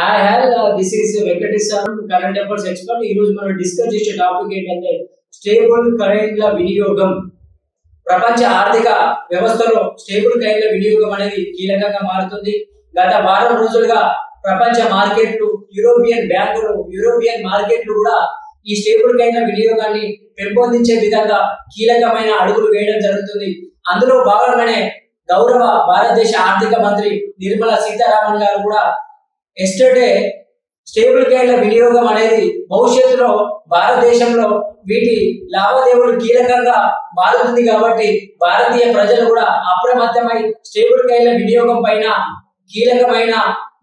Hi, this is Venkatesh sir, current affairs expert. ఈ రోజు మనం డిస్కస్ చేసే టాపిక్ ఏంటంటే స్టేబుల్ కరెంట్ల వినియోగం. ప్రపంచ ఆర్థిక వ్యవస్థలో స్టేబుల్ కరెంట్ల వినియోగం అనేది కీలకంగా మారుతుంది. గత వారం రోజులుగా ప్రపంచ మార్కెట్లు, యూరోపియన్ బ్యాంకులు, యూరోపియన్ మార్కెట్లు కూడా ఈ స్టేబుల్ కరెంట్ల వినియోగాన్ని పెంపొందించే విధంగా కీలకమైన అడుగులు వేయడం జరుగుతుంది. అందులో భాగంగానే గౌరవ భారతదేశ ఆర్థిక మంత్రి నిర్మలా సీతారామన్ గారు కూడా ఎస్టర్డే స్టేబుల్ కరెంట్ల వినియోగం అనేది భవిష్యత్తులో భారతదేశంలో వీటి లావాదేవీలు కీలకంగా మారుతుంది కాబట్టి భారతీయ ప్రజలు కూడా అప్రమత్తమై స్టేబుల్ కరెంట్ల వినియోగం పైన కీలకమైన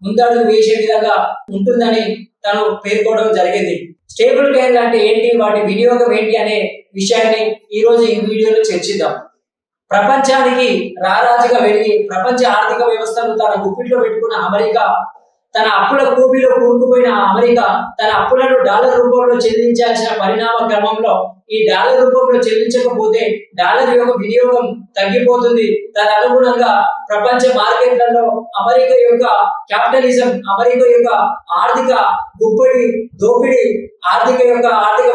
ముందడుగు వేసే విధంగా ఉంటుందని తను పేర్కొనడం జరిగింది. స్టేబుల్ కరెంట్ల అంటే ఏంటి, వాటి వినియోగం ఏంటి అనే విషయాన్ని ఈ రోజు ఈ వీడియోలో చర్చిద్దాం. ప్రపంచానికి రారాజుగా వెలిగి ప్రపంచ ఆర్థిక వ్యవస్థను తన గుప్పిట్లో పెట్టుకున్న అమెరికా, తన అప్పుల కూపిలో కూరుకుపోయిన అమెరికా తన అప్పులను డాలర్ రూపంలో చెల్లించాల్సిన పరిణామ క్రమంలో ఈ డాలర్ రూపంలో చెల్లించకపోతే డాలర్ యొక్క వినియోగం తగ్గిపోతుంది. దాని అనుగుణంగా ప్రపంచ మార్కెట్లలో అమెరికా యొక్క క్యాపిటలిజం, అమెరికా యొక్క ఆర్థిక గుప్పిడి దోపిడీ, ఆర్థిక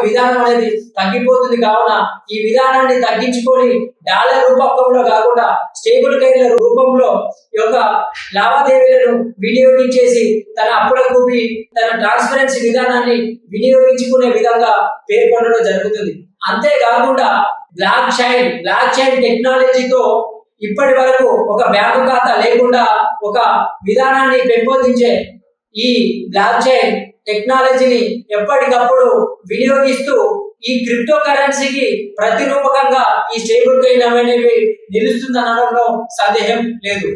విధానం అనేది తగ్గిపోతుంది. కావున ఈ విధానాన్ని తగ్గించుకొని డాలర్ రూపకంలో కాకుండా స్టేబుల్ కరెంట్ల రూపంలో యొక్క లావాదేవీలను వినియోగించేసి తన అప్పుల కూపి తన ట్రాన్స్పరెన్సీ విధానాన్ని వినియోగించుకునే విధంగా పేర్కొనడం జరుగుతుంది. అంతేకాకుండా బ్లాక్ చైన్ టెక్నాలజీతో ఇప్పటి వరకు ఒక బ్యాంకు ఖాతా లేకుండా ఒక విధానాన్ని పెంపొందించే ఈ బ్లాక్ చైన్ టెక్నాలజీని ఎప్పటికప్పుడు వినియోగిస్తూ ఈ క్రిప్టో కరెన్సీకి ప్రతిరూపకంగా ఈ స్టేబుల్ కరెంట్ అనేవి నిలుస్తుందనడంలో సందేహం లేదు.